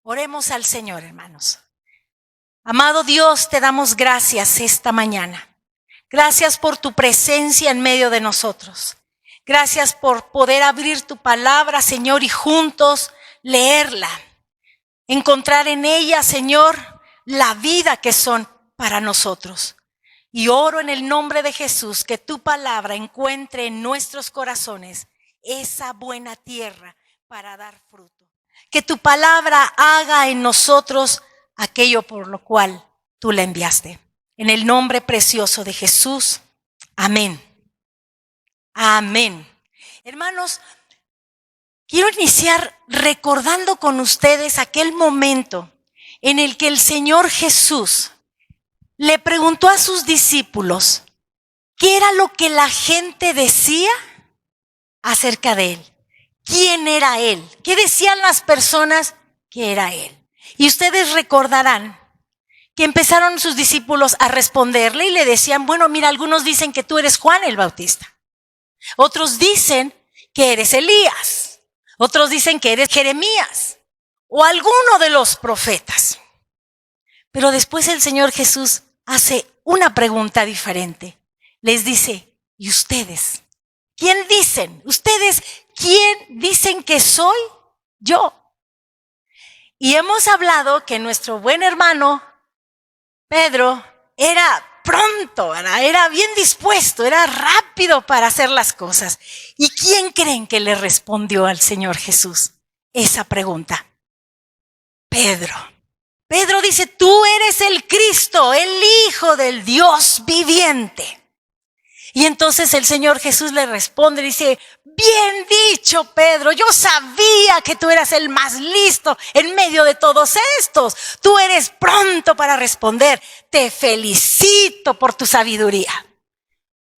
Oremos al Señor, hermanos. Amado Dios, te damos gracias esta mañana. Gracias por tu presencia en medio de nosotros. Gracias por poder abrir tu palabra, Señor, y juntos leerla. Encontrar en ella, Señor, la vida que son para nosotros. Y oro en el nombre de Jesús que tu palabra encuentre en nuestros corazones esa buena tierra para dar fruto. Que tu palabra haga en nosotros aquello por lo cual tú la enviaste. En el nombre precioso de Jesús. Amén. Amén. Hermanos, quiero iniciar recordando con ustedes aquel momento en el que el Señor Jesús le preguntó a sus discípulos qué era lo que la gente decía acerca de él. ¿Quién era él? ¿Qué decían las personas que era él? Y ustedes recordarán que empezaron sus discípulos a responderle y le decían, bueno, mira, algunos dicen que tú eres Juan el Bautista. Otros dicen que eres Elías. Otros dicen que eres Jeremías o alguno de los profetas. Pero después el Señor Jesús hace una pregunta diferente. Les dice, ¿y ustedes? ¿Quién dicen? ¿Ustedes quién dicen que soy? Yo. Y hemos hablado que nuestro buen hermano Pedro era pronto, era bien dispuesto, era rápido para hacer las cosas. ¿Y quién creen que le respondió al Señor Jesús esa pregunta? Pedro. Pedro dice, tú eres el Cristo, el Hijo del Dios viviente. Y entonces el Señor Jesús le responde, dice, bien dicho, Pedro, yo sabía que tú eras el más listo en medio de todos estos. Tú eres pronto para responder. Te felicito por tu sabiduría.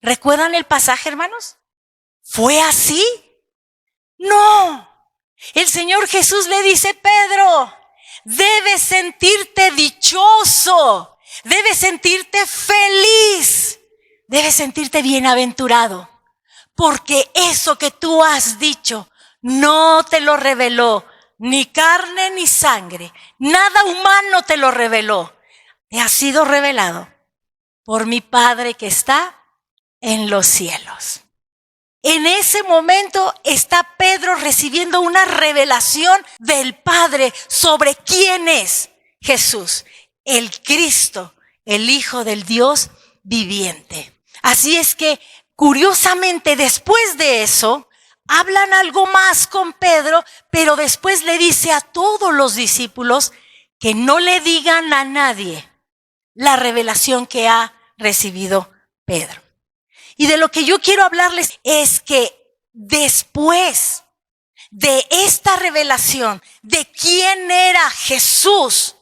¿Recuerdan el pasaje, hermanos? ¿Fue así? No. El Señor Jesús le dice, Pedro, debes sentirte dichoso, debes sentirte feliz. Debes sentirte bienaventurado, porque eso que tú has dicho no te lo reveló ni carne ni sangre. Nada humano te lo reveló. Te ha sido revelado por mi Padre que está en los cielos. En ese momento está Pedro recibiendo una revelación del Padre sobre quién es Jesús, el Cristo, el Hijo del Dios viviente. Así es que, curiosamente, después de eso, hablan algo más con Pedro, pero después le dice a todos los discípulos que no le digan a nadie la revelación que ha recibido Pedro. Y de lo que yo quiero hablarles es que después de esta revelación de quién era Jesús,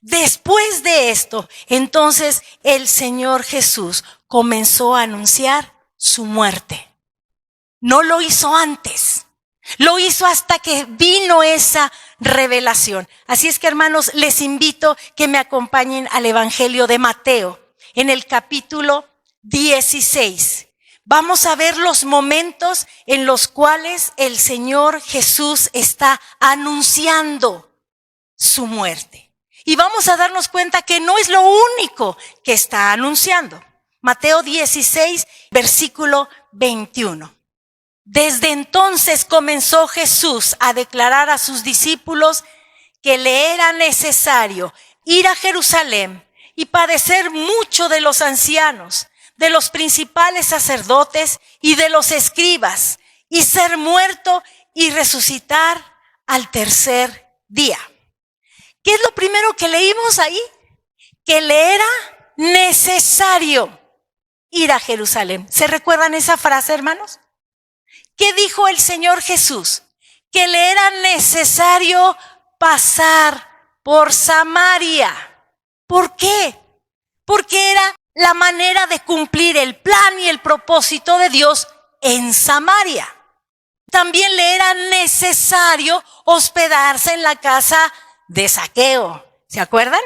después de esto, entonces el Señor Jesús comenzó a anunciar su muerte. No lo hizo antes, lo hizo hasta que vino esa revelación. Así es que, hermanos, les invito que me acompañen al Evangelio de Mateo, en el capítulo 16. Vamos a ver los momentos en los cuales el Señor Jesús está anunciando su muerte. Y vamos a darnos cuenta que no es lo único que está anunciando. Mateo 16, versículo 21. Desde entonces comenzó Jesús a declarar a sus discípulos que le era necesario ir a Jerusalén y padecer mucho de los ancianos, de los principales sacerdotes y de los escribas, y ser muerto y resucitar al tercer día. ¿Qué es lo primero que leímos ahí? Que le era necesario ir a Jerusalén. ¿Se recuerdan esa frase, hermanos? ¿Qué dijo el Señor Jesús? Que le era necesario pasar por Samaria. ¿Por qué? Porque era la manera de cumplir el plan y el propósito de Dios en Samaria. También le era necesario hospedarse en la casa de Zaqueo. ¿Se acuerdan?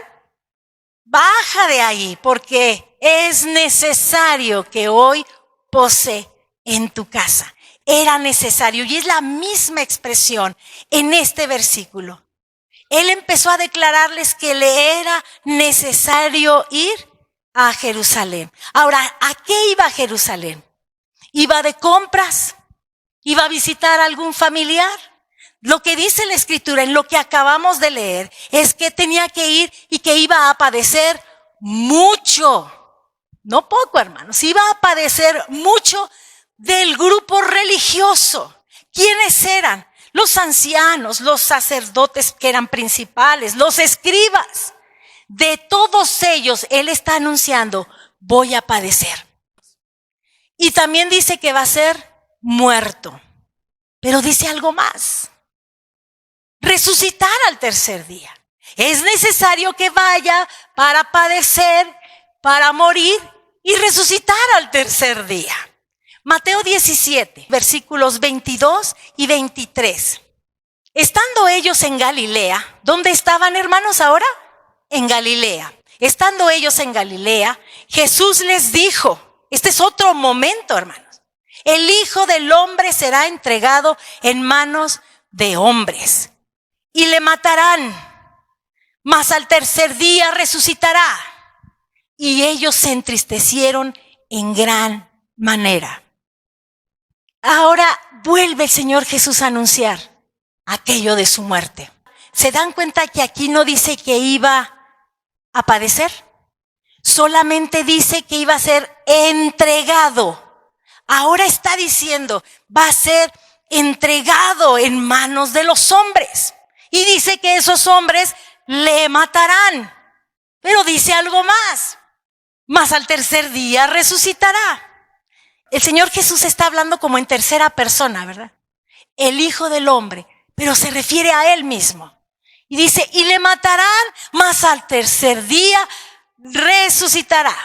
Baja de ahí porque es necesario que hoy pose en tu casa. Era necesario y es la misma expresión en este versículo. Él empezó a declararles que le era necesario ir a Jerusalén. Ahora, ¿a qué iba a Jerusalén? ¿Iba de compras? ¿Iba a visitar a algún familiar? Lo que dice la Escritura en lo que acabamos de leer es que tenía que ir y que iba a padecer mucho. No poco, hermanos. Iba a padecer mucho del grupo religioso. ¿Quiénes eran? Los ancianos, los sacerdotes que eran principales, los escribas. De todos ellos, Él está anunciando, voy a padecer. Y también dice que va a ser muerto. Pero dice algo más. Resucitar al tercer día. Es necesario que vaya para padecer, para morir y resucitar al tercer día. Mateo 17, versículos 22 y 23. Estando ellos en Galilea, ¿dónde estaban, hermanos, ahora? En Galilea. Estando ellos en Galilea, Jesús les dijo, este es otro momento, hermanos, el Hijo del Hombre será entregado en manos de hombres y le matarán, mas al tercer día resucitará. Y ellos se entristecieron en gran manera. Ahora vuelve el Señor Jesús a anunciar aquello de su muerte. ¿Se dan cuenta que aquí no dice que iba a padecer? Solamente dice que iba a ser entregado. Ahora está diciendo, va a ser entregado en manos de los hombres. Y dice que esos hombres le matarán. Pero dice algo más. Mas al tercer día resucitará. El Señor Jesús está hablando como en tercera persona, ¿verdad? El Hijo del Hombre, pero se refiere a Él mismo. Y dice, y le matarán, mas al tercer día resucitará.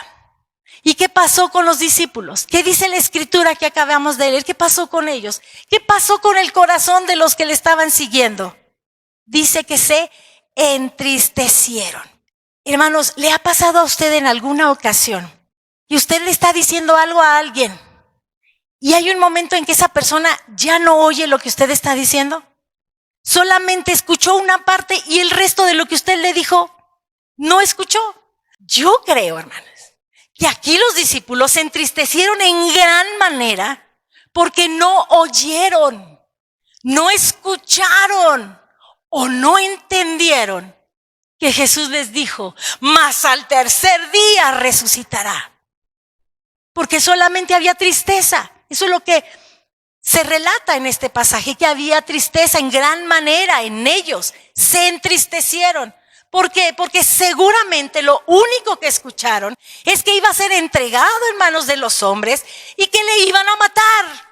¿Y qué pasó con los discípulos? ¿Qué dice la Escritura que acabamos de leer? ¿Qué pasó con ellos? ¿Qué pasó con el corazón de los que le estaban siguiendo? Dice que se entristecieron. Hermanos, ¿le ha pasado a usted en alguna ocasión y usted le está diciendo algo a alguien y hay un momento en que esa persona ya no oye lo que usted está diciendo? Solamente escuchó una parte y el resto de lo que usted le dijo no escuchó. Yo creo, hermanos, que aquí los discípulos se entristecieron en gran manera porque no oyeron, no escucharon o no entendieron que Jesús les dijo, mas al tercer día resucitará. Porque solamente había tristeza. Eso es lo que se relata en este pasaje, que había tristeza en gran manera en ellos. Se entristecieron. ¿Por qué? Porque seguramente lo único que escucharon es que iba a ser entregado en manos de los hombres y que le iban a matar.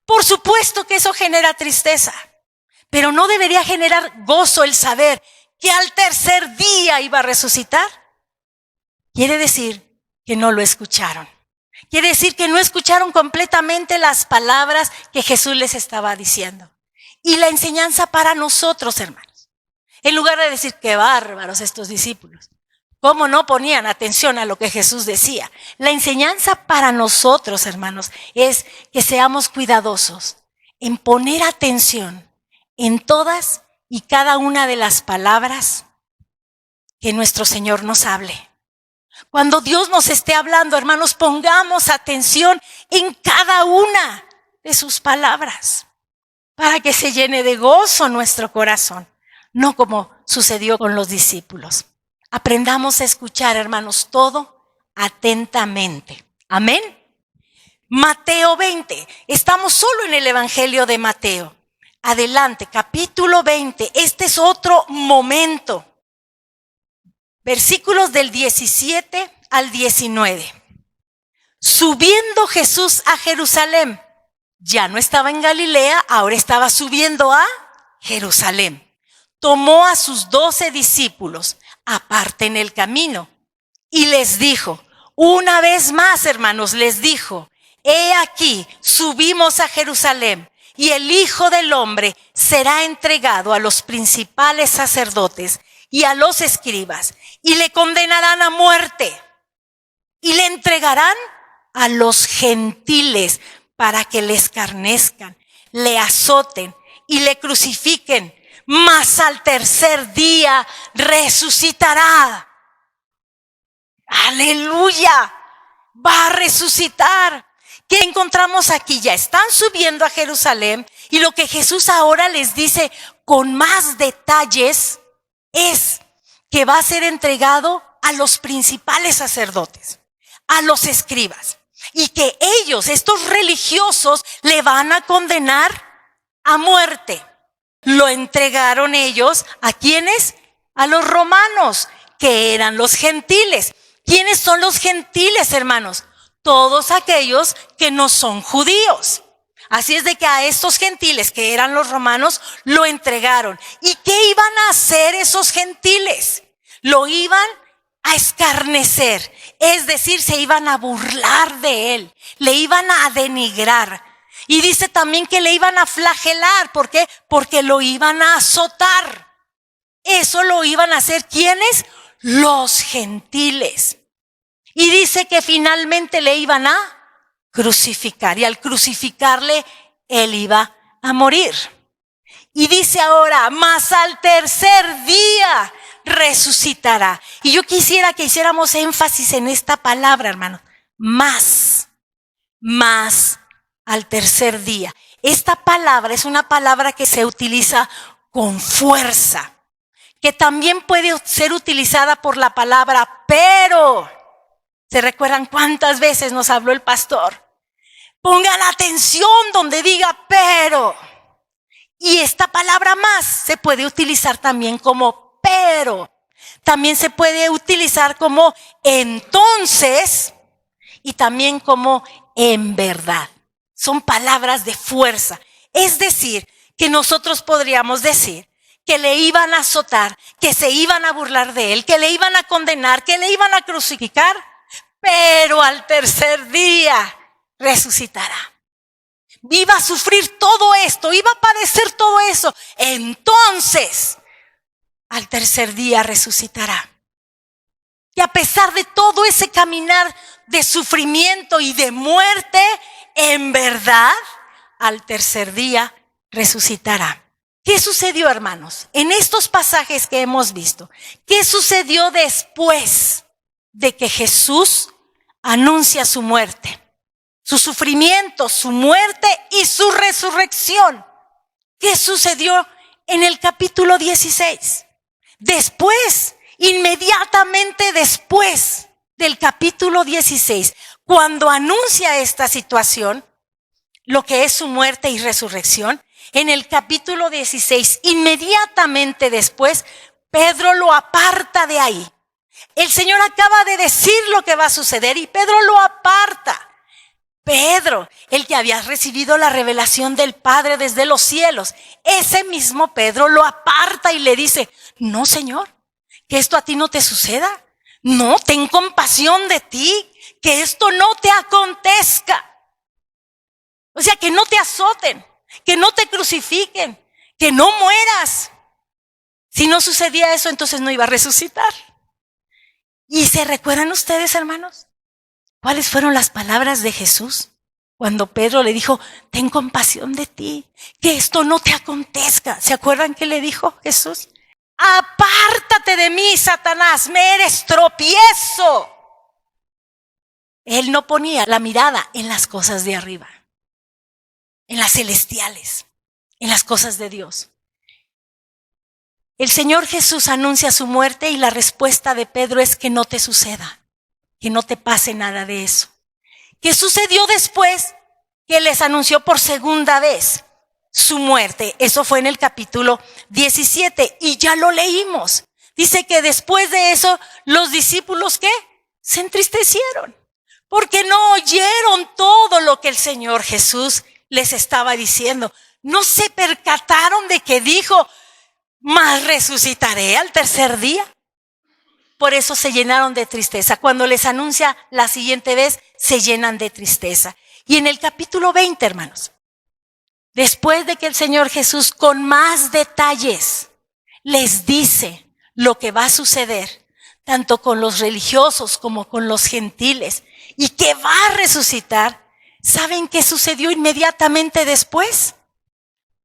Por supuesto que eso genera tristeza, pero no debería generar gozo el saber que al tercer día iba a resucitar. Quiere decir que no lo escucharon. Quiere decir que no escucharon completamente las palabras que Jesús les estaba diciendo. Y la enseñanza para nosotros, hermanos. En lugar de decir, qué bárbaros estos discípulos, cómo no ponían atención a lo que Jesús decía. La enseñanza para nosotros, hermanos, es que seamos cuidadosos en poner atención en todas y cada una de las palabras que nuestro Señor nos hable. Cuando Dios nos esté hablando, hermanos, pongamos atención en cada una de sus palabras para que se llene de gozo nuestro corazón, no como sucedió con los discípulos. Aprendamos a escuchar, hermanos, todo atentamente. Amén. Mateo 20. Estamos solo en el Evangelio de Mateo. Adelante, capítulo 20. Este es otro momento. Versículos del 17 al 19. Subiendo Jesús a Jerusalén. Ya no estaba en Galilea, ahora estaba subiendo a Jerusalén. Tomó a sus 12 discípulos aparte en el camino y les dijo, una vez más, hermanos, les dijo, he aquí, subimos a Jerusalén y el Hijo del Hombre será entregado a los principales sacerdotes y a los escribas y le condenarán a muerte y le entregarán a los gentiles para que le escarnezcan, le azoten y le crucifiquen. mas al tercer día resucitará. ¡Aleluya! Va a resucitar. ¿Qué encontramos aquí? Ya están subiendo a Jerusalén y lo que Jesús ahora les dice con más detalles es que va a ser entregado a los principales sacerdotes, a los escribas, y que ellos, estos religiosos, le van a condenar a muerte. Lo entregaron ellos ¿a quiénes? A los romanos, que eran los gentiles. ¿Quiénes son los gentiles, hermanos? Todos aquellos que no son judíos. Así es de que a estos gentiles, que eran los romanos, lo entregaron. ¿Y qué iban a hacer esos gentiles? Lo iban a escarnecer, es decir, se iban a burlar de él, le iban a denigrar. Y dice también que le iban a flagelar. ¿Por qué? Porque lo iban a azotar. Eso lo iban a hacer ¿quiénes? Los gentiles. Y dice que finalmente le iban a crucificar. Y al crucificarle, él iba a morir. Y dice ahora, mas al tercer día resucitará. Y yo quisiera que hiciéramos énfasis en esta palabra, hermano. Más al tercer día. Esta palabra es una palabra que se utiliza con fuerza, que también puede ser utilizada por la palabra pero. ¿Se recuerdan cuántas veces nos habló el pastor? Pongan atención donde diga pero. Y esta palabra más se puede utilizar también como pero. También se puede utilizar como entonces y también como en verdad. Son palabras de fuerza. Es decir, que nosotros podríamos decir que le iban a azotar, que se iban a burlar de él, que le iban a condenar, que le iban a crucificar, pero al tercer día resucitará. Iba a sufrir todo esto, iba a padecer todo eso. Entonces, al tercer día resucitará. Y a pesar de todo ese caminar de sufrimiento y de muerte, en verdad, al tercer día resucitará. ¿Qué sucedió, hermanos? En estos pasajes que hemos visto, ¿qué sucedió después de que Jesús anuncia su muerte, su sufrimiento, su muerte y su resurrección? ¿Qué sucedió en el capítulo 16? Después, inmediatamente después del capítulo 16, cuando anuncia esta situación, lo que es su muerte y resurrección, en el capítulo 16, inmediatamente después, Pedro lo aparta de ahí. El Señor acaba de decir lo que va a suceder y Pedro lo aparta. Pedro, el que había recibido la revelación del Padre desde los cielos, ese mismo Pedro lo aparta y le dice, no, Señor, que esto a ti no te suceda. No, ten compasión de ti, que esto no te acontezca. O sea, que no te azoten, que no te crucifiquen, que no mueras. Si no sucedía eso, entonces no iba a resucitar. ¿Y se recuerdan ustedes, hermanos? ¿Cuáles fueron las palabras de Jesús? Cuando Pedro le dijo, ten compasión de ti, que esto no te acontezca. ¿Se acuerdan qué le dijo Jesús? Apártate de mí, Satanás, me eres tropiezo. Él no ponía la mirada en las cosas de arriba, en las celestiales, en las cosas de Dios. El Señor Jesús anuncia su muerte y la respuesta de Pedro es que no te suceda, que no te pase nada de eso. ¿Qué sucedió después? Que les anunció por segunda vez su muerte. Eso fue en el capítulo 17 y ya lo leímos. Dice que después de eso los discípulos ¿qué? Se entristecieron porque no oyeron todo lo que el Señor Jesús les estaba diciendo. No se percataron de que dijo, mas resucitaré al tercer día. Por eso se llenaron de tristeza. Cuando les anuncia la siguiente vez, se llenan de tristeza. Y en el capítulo 20, hermanos, después de que el Señor Jesús con más detalles les dice lo que va a suceder, tanto con los religiosos como con los gentiles, y que va a resucitar, ¿saben qué sucedió inmediatamente después?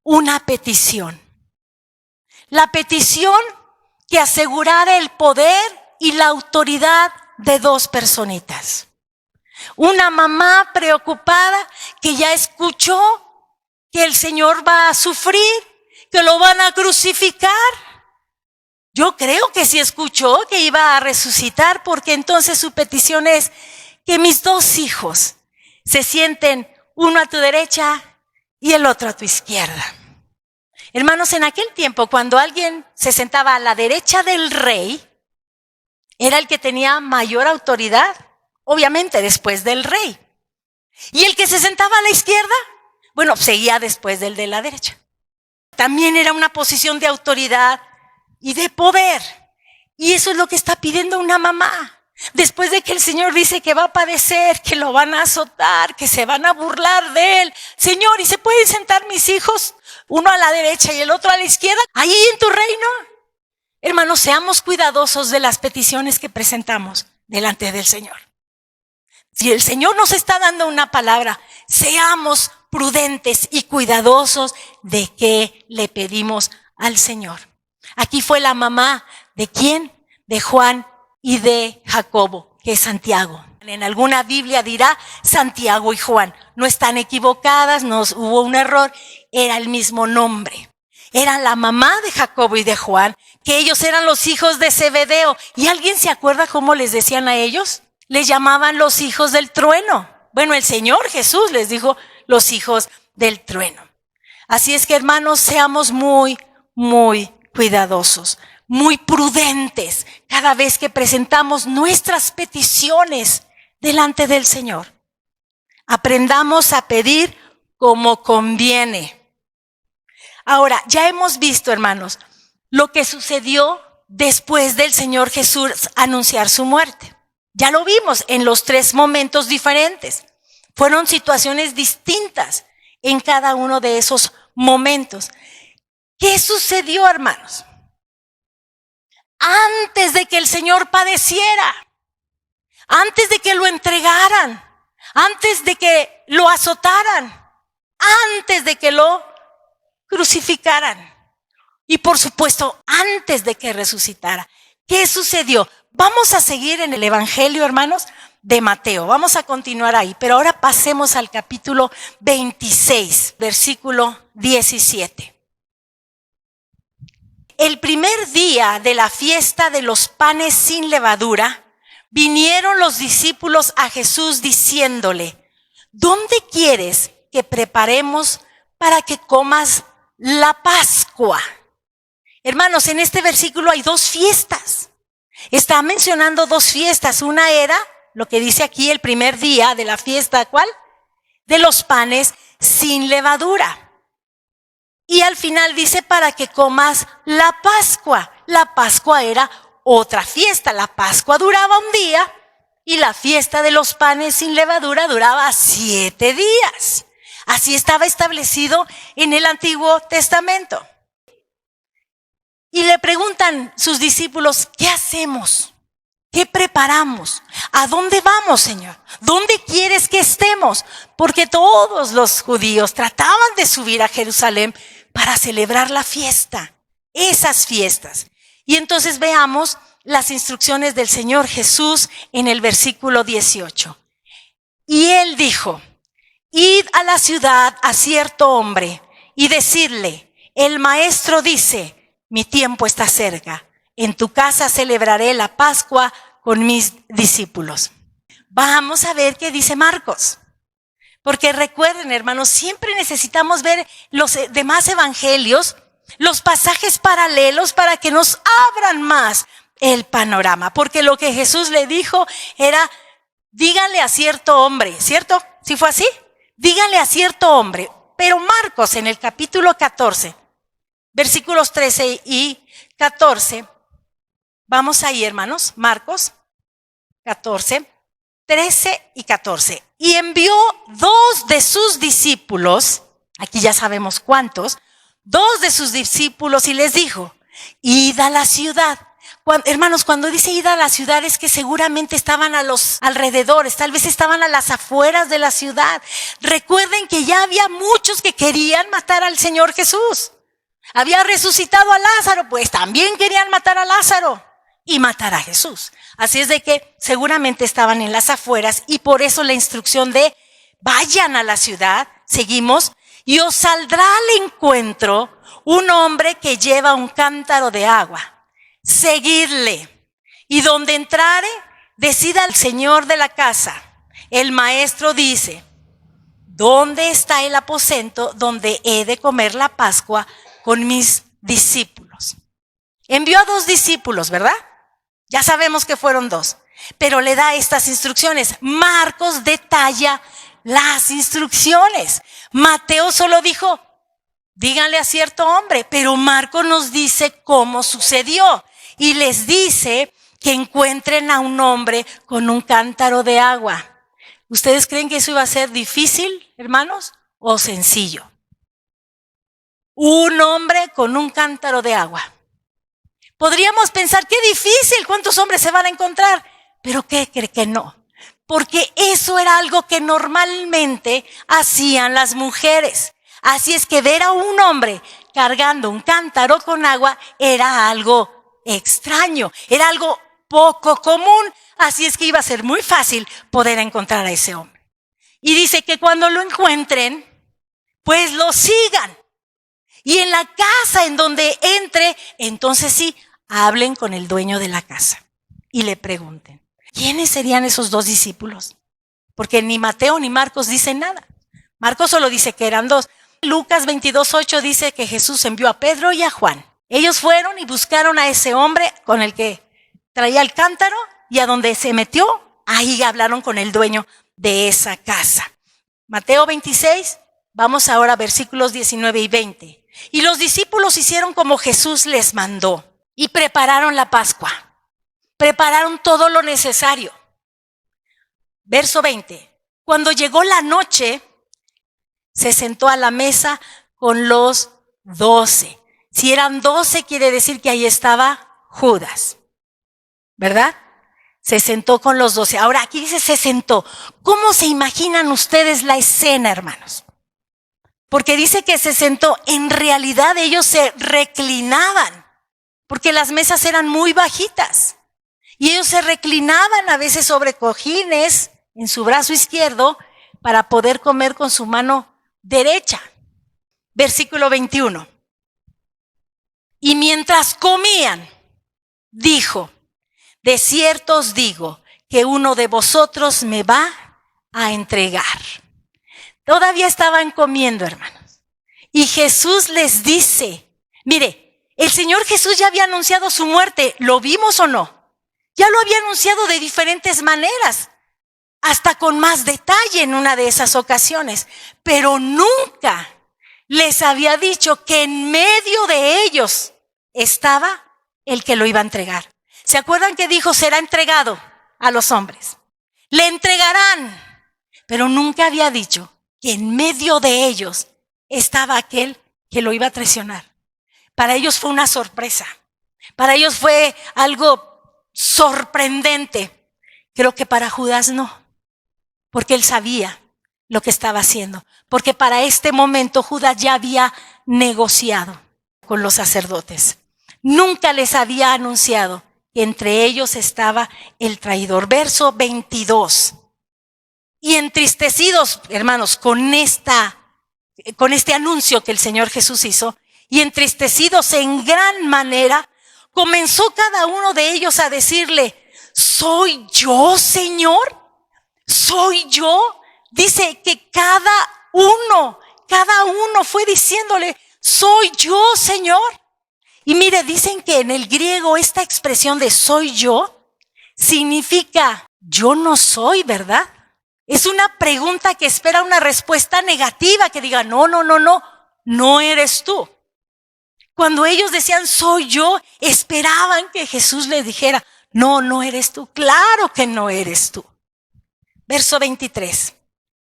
Una petición. La petición que asegurara el poder y la autoridad de dos personitas. Una mamá preocupada que ya escuchó que el Señor va a sufrir, que lo van a crucificar. Yo creo que sí escuchó que iba a resucitar, porque entonces su petición es que mis dos hijos se sienten uno a tu derecha y el otro a tu izquierda. Hermanos, en aquel tiempo, cuando alguien se sentaba a la derecha del rey, era el que tenía mayor autoridad, obviamente después del rey. Y el que se sentaba a la izquierda, bueno, seguía después del de la derecha. También era una posición de autoridad y de poder. Y eso es lo que está pidiendo una mamá. Después de que el Señor dice que va a padecer, que lo van a azotar, que se van a burlar de él. Señor, ¿y se pueden sentar mis hijos? Uno a la derecha y el otro a la izquierda, ahí en tu reino. Hermanos, seamos cuidadosos de las peticiones que presentamos delante del Señor. Si el Señor nos está dando una palabra, seamos prudentes y cuidadosos de qué le pedimos al Señor. Aquí fue la mamá de ¿quién? De Juan y de Jacobo, que es Santiago. En alguna Biblia dirá Santiago y Juan. No están equivocadas, no hubo un error, era el mismo nombre. Era la mamá de Jacobo y de Juan, que ellos eran los hijos de Zebedeo. ¿Y alguien se acuerda cómo les decían a ellos? Les llamaban los hijos del trueno. Bueno, el Señor Jesús les dijo los hijos del trueno. Así es que, hermanos, seamos muy, muy cuidadosos, muy prudentes cada vez que presentamos nuestras peticiones delante del Señor. Aprendamos a pedir como conviene. Ahora, ya hemos visto, hermanos, lo que sucedió después del Señor Jesús anunciar su muerte. Ya lo vimos en los 3 momentos diferentes. Fueron situaciones distintas en cada uno de esos momentos. ¿Qué sucedió, hermanos? Antes de que el Señor padeciera, antes de que lo entregaran, antes de que lo azotaran, antes de que lo crucificaran y por supuesto antes de que resucitara. ¿Qué sucedió? Vamos a seguir en el Evangelio, hermanos, de Mateo. Vamos a continuar ahí, pero ahora pasemos al capítulo 26, versículo 17. El primer día de la fiesta de los panes sin levadura, vinieron los discípulos a Jesús diciéndole: ¿dónde quieres que preparemos para que comas la Pascua? Hermanos, en este versículo hay 2 fiestas. Está mencionando 2 fiestas. Una era, lo que dice aquí, el primer día de la fiesta, ¿cuál? De los panes sin levadura. Y al final dice para que comas la Pascua. La Pascua era otra fiesta. La Pascua duraba un día y la fiesta de los panes sin levadura duraba 7 días. Así estaba establecido en el Antiguo Testamento. Y le preguntan sus discípulos: ¿qué hacemos? ¿Qué preparamos? ¿A dónde vamos, Señor? ¿Dónde quieres que estemos? Porque todos los judíos trataban de subir a Jerusalén para celebrar la fiesta, esas fiestas. Y entonces veamos las instrucciones del Señor Jesús en el versículo 18. Y él dijo: id a la ciudad a cierto hombre y decirle: el maestro dice, mi tiempo está cerca. En tu casa celebraré la Pascua con mis discípulos. Vamos a ver qué dice Marcos. Porque recuerden, hermanos, siempre necesitamos ver los demás evangelios, los pasajes paralelos para que nos abran más el panorama. Porque lo que Jesús le dijo era: díganle a cierto hombre, ¿cierto? ¿Sí fue así? Díganle a cierto hombre. Pero Marcos, en el capítulo 14, versículos 13 y 14, vamos ahí, hermanos, Marcos 14, 13 y 14. Y envió 2 de sus discípulos, aquí ya sabemos cuántos, 2 de sus discípulos, y les dijo: id a la ciudad. Hermanos, cuando dice id a la ciudad es que seguramente estaban a los alrededores, tal vez estaban a las afueras de la ciudad. Recuerden que ya había muchos que querían matar al Señor Jesús. Había resucitado a Lázaro, pues también querían matar a Lázaro y matar a Jesús. Así es de que seguramente estaban en las afueras y por eso la instrucción de vayan a la ciudad, seguimos, y os saldrá al encuentro un hombre que lleva un cántaro de agua. Seguidle. Y donde entrare, decida el señor de la casa. El maestro dice, ¿dónde está el aposento donde he de comer la Pascua con mis discípulos? Envió a 2 discípulos, ¿verdad? Ya sabemos que fueron 2, pero le da estas instrucciones. Marcos detalla las instrucciones. Mateo solo dijo, díganle a cierto hombre, pero Marcos nos dice cómo sucedió y les dice que encuentren a un hombre con un cántaro de agua. ¿Ustedes creen que eso iba a ser difícil, hermanos, o sencillo? Un hombre con un cántaro de agua. Podríamos pensar, qué difícil, ¿cuántos hombres se van a encontrar? Pero ¿qué cree que no? Porque eso era algo que normalmente hacían las mujeres. Así es que ver a un hombre cargando un cántaro con agua era algo extraño, era algo poco común. Así es que iba a ser muy fácil poder encontrar a ese hombre. Y dice que cuando lo encuentren, pues lo sigan. Y en la casa en donde entre, entonces sí, hablen con el dueño de la casa y le pregunten, ¿quiénes serían esos 2 discípulos? Porque ni Mateo ni Marcos dicen nada. Marcos solo dice que eran 2. Lucas 22:8 dice que Jesús envió a Pedro y a Juan. Ellos fueron y buscaron a ese hombre con el que traía el cántaro y a donde se metió, ahí hablaron con el dueño de esa casa. Mateo 26, vamos ahora a versículos 19 y 20. Y los discípulos hicieron como Jesús les mandó y prepararon la Pascua. Prepararon todo lo necesario. Verso 20. Cuando llegó la noche, se sentó a la mesa con los 12. Si eran 12, quiere decir que ahí estaba Judas, ¿verdad? Se sentó con los 12. Ahora, aquí dice se sentó. ¿Cómo se imaginan ustedes la escena, hermanos? Porque dice que se sentó. En realidad ellos se reclinaban, porque las mesas eran muy bajitas. Y ellos se reclinaban a veces sobre cojines en su brazo izquierdo para poder comer con su mano derecha. Versículo 21. Y mientras comían, dijo, de cierto os digo que uno de vosotros me va a entregar. Todavía estaban comiendo, hermanos. Y Jesús les dice, mire, el Señor Jesús ya había anunciado su muerte, ¿lo vimos o no? Ya lo había anunciado de diferentes maneras, hasta con más detalle en una de esas ocasiones, pero nunca les había dicho que en medio de ellos estaba el que lo iba a entregar. ¿Se acuerdan que dijo será entregado a los hombres? Le entregarán, pero nunca había dicho que en medio de ellos estaba aquel que lo iba a traicionar. Para ellos fue una sorpresa, para ellos fue algo sorprendente. Creo que para Judas no, porque él sabía lo que estaba haciendo, porque para este momento Judas ya había negociado con los sacerdotes. Nunca les había anunciado que entre ellos estaba el traidor. Verso 22. Y entristecidos, hermanos, con este anuncio que el Señor Jesús hizo, y entristecidos en gran manera, comenzó cada uno de ellos a decirle, ¿soy yo, Señor? ¿Soy yo? Dice que cada uno fue diciéndole, ¿soy yo, Señor? Y mire, dicen que en el griego esta expresión de soy yo significa yo no soy, ¿verdad? Es una pregunta que espera una respuesta negativa, que diga no eres tú. Cuando ellos decían soy yo, esperaban que Jesús les dijera, no eres tú, claro que no eres tú. Verso 23.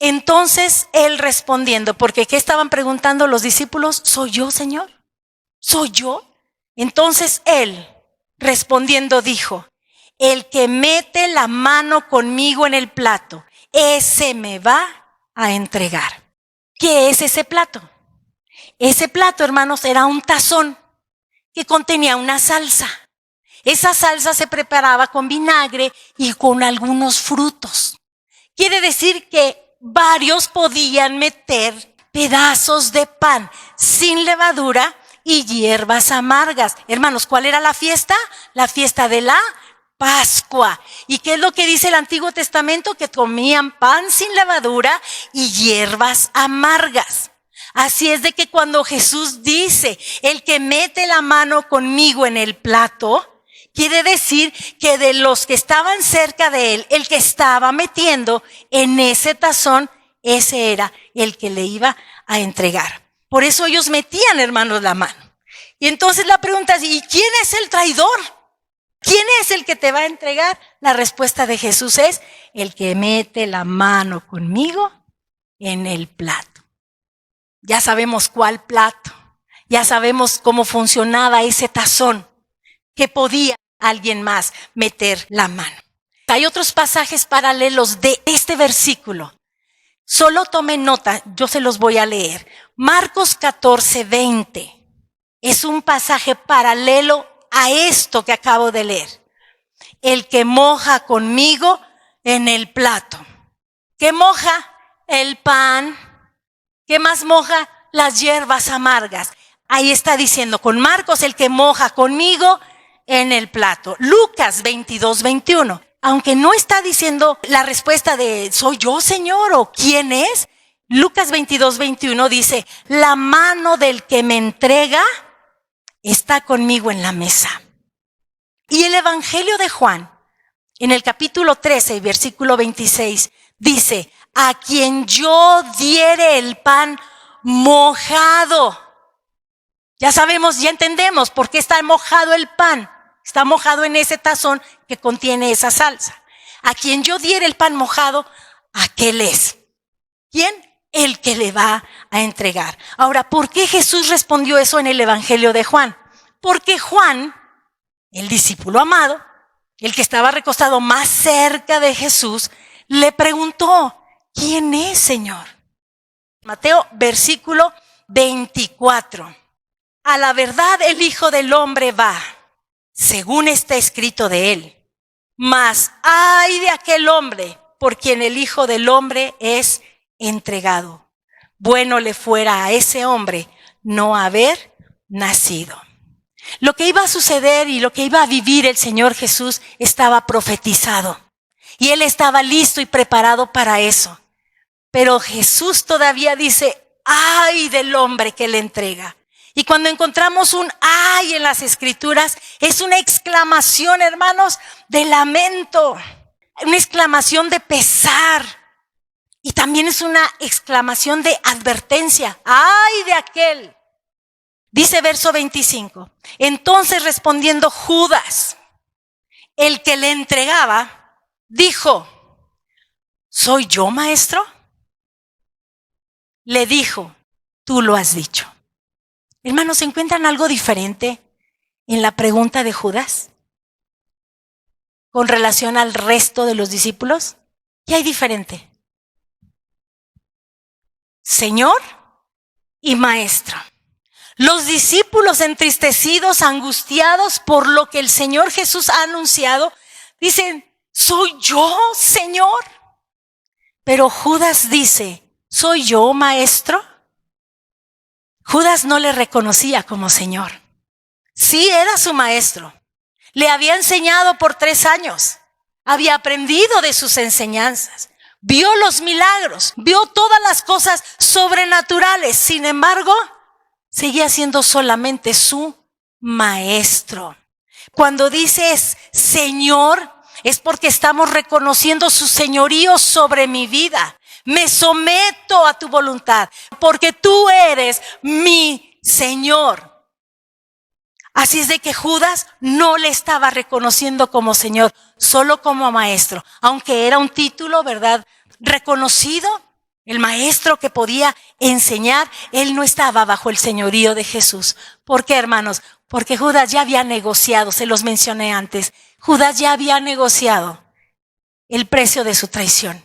Entonces él respondiendo, porque ¿qué estaban preguntando los discípulos? ¿Soy yo, Señor? ¿Soy yo? Entonces él respondiendo dijo, el que mete la mano conmigo en el plato, ese me va a entregar. ¿Qué es ese plato? Ese plato, hermanos, era un tazón que contenía una salsa. Esa salsa se preparaba con vinagre y con algunos frutos. Quiere decir que varios podían meter pedazos de pan sin levadura y hierbas amargas. Hermanos, ¿cuál era la fiesta? La fiesta de la Pascua. ¿Y qué es lo que dice el Antiguo Testamento? Que comían pan sin levadura y hierbas amargas. Así es de que cuando Jesús dice, el que mete la mano conmigo en el plato, quiere decir que de los que estaban cerca de él, el que estaba metiendo en ese tazón, ese era el que le iba a entregar. Por eso ellos metían, hermanos, la mano. Y entonces la pregunta es, ¿y quién es el traidor? ¿Quién es el que te va a entregar? La respuesta de Jesús es, el que mete la mano conmigo en el plato. Ya sabemos cuál plato. Ya sabemos cómo funcionaba ese tazón, que podía alguien más meter la mano. Hay otros pasajes paralelos de este versículo. Solo tomen nota, yo se los voy a leer. Marcos 14:20 es un pasaje paralelo a esto que acabo de leer. El que moja conmigo en el plato. ¿Qué moja? El pan. ¿Qué más moja? Las hierbas amargas. Ahí está diciendo con Marcos, el que moja conmigo en el plato. Lucas 22:21. Aunque no está diciendo la respuesta de ¿soy yo, Señor? ¿O quién es? Lucas 22:21 dice, la mano del que me entrega está conmigo en la mesa. Y el Evangelio de Juan, en el capítulo 13, versículo 26, dice, a quien yo diere el pan mojado. Ya sabemos, ya entendemos por qué está mojado el pan. Está mojado en ese tazón que contiene esa salsa. A quien yo diere el pan mojado, aquel es. ¿Quién? El que le va a entregar. Ahora, ¿por qué Jesús respondió eso en el Evangelio de Juan? Porque Juan, el discípulo amado, el que estaba recostado más cerca de Jesús, le preguntó, ¿quién es, Señor? Mateo, versículo 24. A la verdad el Hijo del Hombre va, según está escrito de él. Mas ay de aquel hombre por quien el Hijo del Hombre es entregado. Bueno le fuera a ese hombre no haber nacido. Lo que iba a suceder y lo que iba a vivir el Señor Jesús estaba profetizado. Y él estaba listo y preparado para eso. Pero Jesús todavía dice, ay del hombre que le entrega. Y cuando encontramos un ay en las Escrituras, es una exclamación, hermanos, de lamento, una exclamación de pesar. Y también es una exclamación de advertencia. ¡Ay de aquel! Dice verso 25. Entonces respondiendo Judas, el que le entregaba, dijo, ¿soy yo, maestro? Le dijo, tú lo has dicho. Hermanos, ¿se encuentran algo diferente en la pregunta de Judas con relación al resto de los discípulos? ¿Qué hay diferente? Señor y maestro. Los discípulos entristecidos, angustiados por lo que el Señor Jesús ha anunciado, dicen, ¿soy yo, Señor? Pero Judas dice, ¿soy yo, maestro? Judas no le reconocía como Señor. Sí era su maestro. Le había enseñado por 3 años. Había aprendido de sus enseñanzas. Vio los milagros. Vio todas las cosas sobrenaturales. Sin embargo, seguía siendo solamente su maestro. Cuando dices Señor, es porque estamos reconociendo su señorío sobre mi vida. Me someto a tu voluntad, porque tú eres mi Señor. Así es de que Judas no le estaba reconociendo como Señor, solo como maestro. Aunque era un título, ¿verdad?, reconocido, el maestro que podía enseñar, él no estaba bajo el señorío de Jesús. ¿Por qué, hermanos? Porque Judas ya había negociado, se los mencioné antes. Judas ya había negociado el precio de su traición.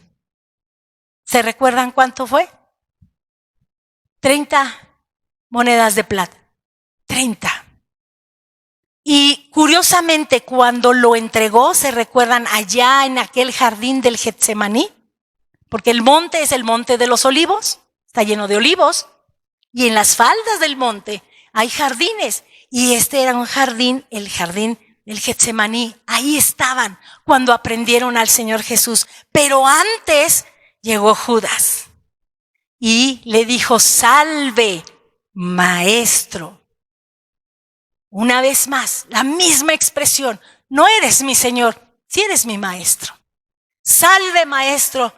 ¿Se recuerdan cuánto fue? 30 monedas de plata. 30. Y curiosamente, cuando lo entregó, ¿se recuerdan allá en aquel jardín del Getsemaní? Porque el monte es el monte de los olivos, está lleno de olivos, y en las faldas del monte hay jardines, y este era un jardín, el jardín del Getsemaní. Ahí estaban cuando aprendieron al Señor Jesús. Pero antes llegó Judas y le dijo: salve, maestro. Una vez más, la misma expresión: no eres mi Señor, sí eres mi maestro. Salve, maestro.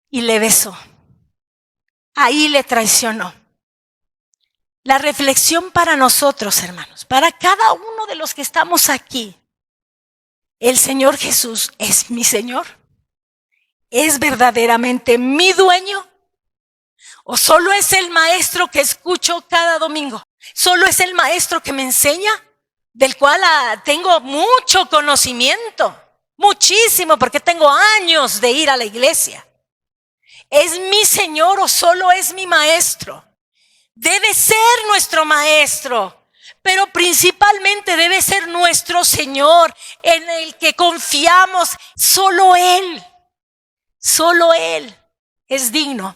Y le besó. Ahí le traicionó. La reflexión para nosotros, hermanos, para cada uno de los que estamos aquí: ¿el Señor Jesús es mi Señor? ¿Es verdaderamente mi dueño? ¿O solo es el maestro que escucho cada domingo? ¿Solo es el maestro que me enseña? Del cual tengo mucho conocimiento, muchísimo, porque tengo años de ir a la iglesia. ¿Es mi Señor o solo es mi maestro? Debe ser nuestro maestro, pero principalmente debe ser nuestro Señor, en el que confiamos. Solo Él es digno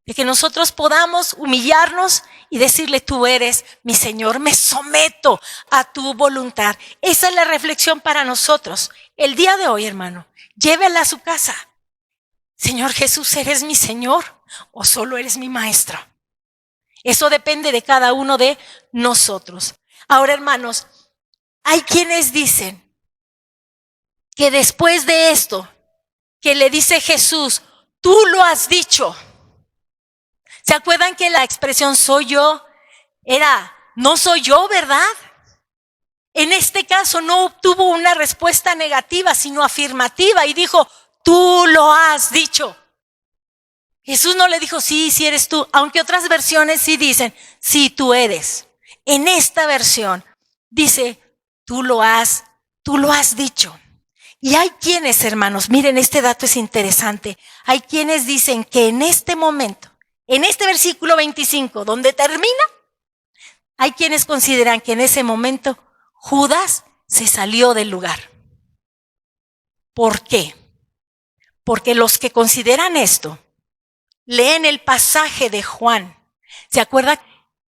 de que nosotros podamos humillarnos y decirle: tú eres mi Señor, me someto a tu voluntad. Esa es la reflexión para nosotros. El día de hoy, hermano, llévela a su casa. Señor Jesús, ¿eres mi Señor o solo eres mi maestro? Eso depende de cada uno de nosotros. Ahora, hermanos, hay quienes dicen que después de esto, que le dice Jesús: tú lo has dicho. ¿Se acuerdan que la expresión soy yo era no soy yo, verdad? En este caso no obtuvo una respuesta negativa, sino afirmativa, y dijo: tú lo has dicho. Jesús no le dijo: sí, sí eres tú, aunque otras versiones sí dicen: sí, tú eres. En esta versión dice: tú lo has dicho. Y hay quienes, hermanos, miren, este dato es interesante. Hay quienes dicen que en este momento, en este versículo 25, donde termina, hay quienes consideran que en ese momento Judas se salió del lugar. ¿Por qué? Porque los que consideran esto leen el pasaje de Juan. ¿Se acuerda?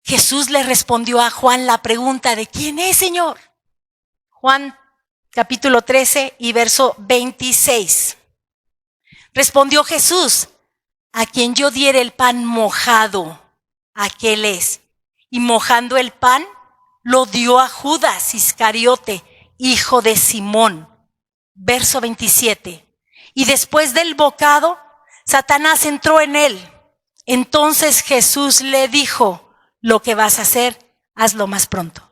Jesús le respondió a Juan la pregunta de ¿quién es, Señor? Juan capítulo 13 y verso 26. Respondió Jesús: a quien yo diere el pan mojado, aquel es. Y mojando el pan, lo dio a Judas Iscariote, hijo de Simón. Verso 27. Y después del bocado, Satanás entró en él. Entonces Jesús le dijo: lo que vas a hacer, hazlo más pronto.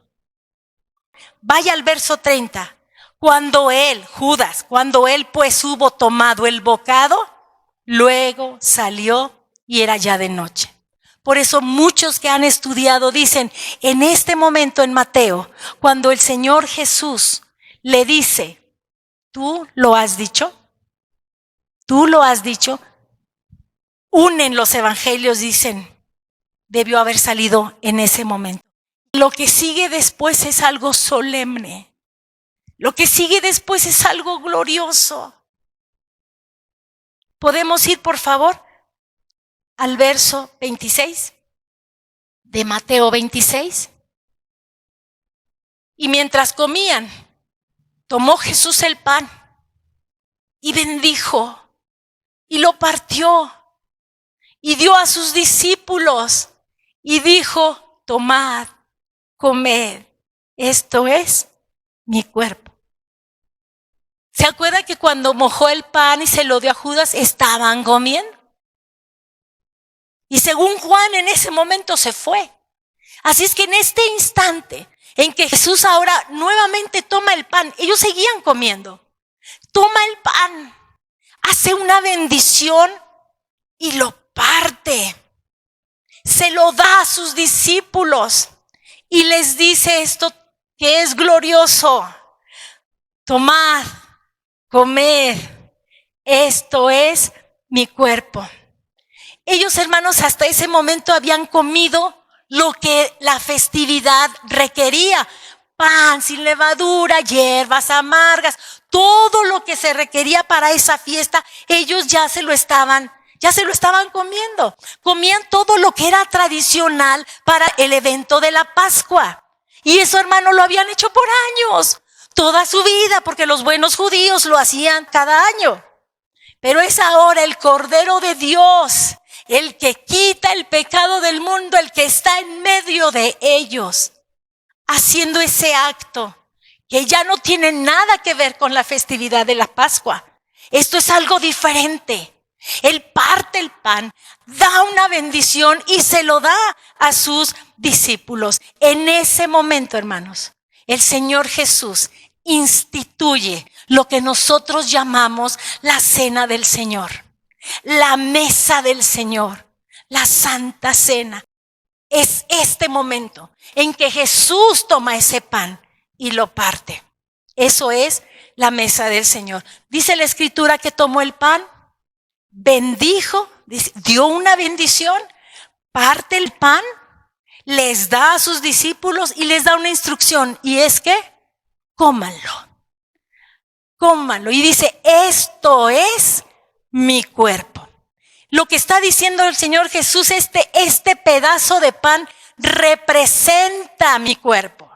Vaya al verso 30. Cuando él pues hubo tomado el bocado, luego salió y era ya de noche. Por eso muchos que han estudiado dicen, en este momento en Mateo, cuando el Señor Jesús le dice: ¿tú lo has dicho? ¿Tú lo has dicho? Unen los evangelios, dicen, debió haber salido en ese momento. Lo que sigue después es algo solemne. Lo que sigue después es algo glorioso. ¿Podemos ir, por favor, al verso 26 de Mateo 26? Y mientras comían, tomó Jesús el pan y bendijo y lo partió y dio a sus discípulos y dijo: tomad, comed, esto es mi cuerpo. ¿Se acuerda que cuando mojó el pan y se lo dio a Judas, estaban comiendo? Y según Juan, en ese momento se fue. Así es que en este instante en que Jesús ahora nuevamente toma el pan, ellos seguían comiendo. Toma el pan, hace una bendición y lo parte. Se lo da a sus discípulos y les dice esto que es glorioso: tomad, comed, esto es mi cuerpo. Ellos, hermanos, hasta ese momento habían comido lo que la festividad requería. Pan sin levadura, hierbas amargas, todo lo que se requería para esa fiesta, ellos ya se lo estaban comiendo. Comían todo lo que era tradicional para el evento de la Pascua. Y eso, hermano, lo habían hecho por años, toda su vida, porque los buenos judíos lo hacían cada año. Pero es ahora el Cordero de Dios, el que quita el pecado del mundo, el que está en medio de ellos, haciendo ese acto que ya no tiene nada que ver con la festividad de la Pascua. Esto es algo diferente. Él parte el pan, da una bendición y se lo da a sus discípulos. En ese momento, hermanos, el Señor Jesús instituye lo que nosotros llamamos la cena del Señor, la mesa del Señor, la Santa Cena. Es este momento en que Jesús toma ese pan y lo parte. Eso es la mesa del Señor. Dice la Escritura que tomó el pan, bendijo, dio una bendición, parte el pan, les da a sus discípulos y les da una instrucción. Y es que cómanlo. Cómanlo. Y dice, esto es mi cuerpo. Lo que está diciendo el Señor Jesús, este pedazo de pan representa mi cuerpo,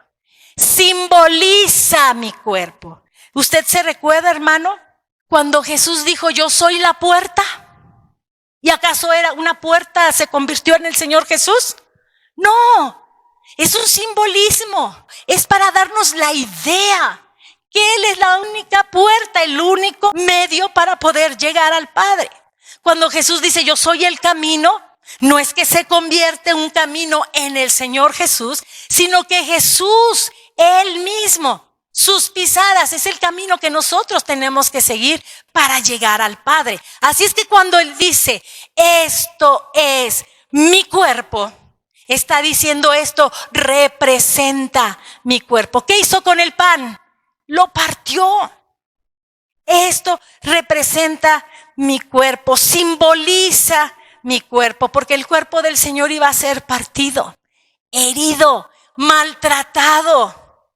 simboliza mi cuerpo. ¿Usted se recuerda, hermano, cuando Jesús dijo, yo soy la puerta? ¿Y acaso era una puerta, se convirtió en el Señor Jesús? No, es un simbolismo, es para darnos la idea que Él es la única puerta, el único medio para poder llegar al Padre. Cuando Jesús dice, yo soy el camino, no es que se convierte un camino en el Señor Jesús, sino que Jesús, Él mismo, sus pisadas, es el camino que nosotros tenemos que seguir para llegar al Padre. Así es que cuando Él dice, esto es mi cuerpo, está diciendo esto representa mi cuerpo. ¿Qué hizo con el pan? Lo partió. Esto representa mi cuerpo, simboliza mi cuerpo, porque el cuerpo del Señor iba a ser partido, herido, maltratado,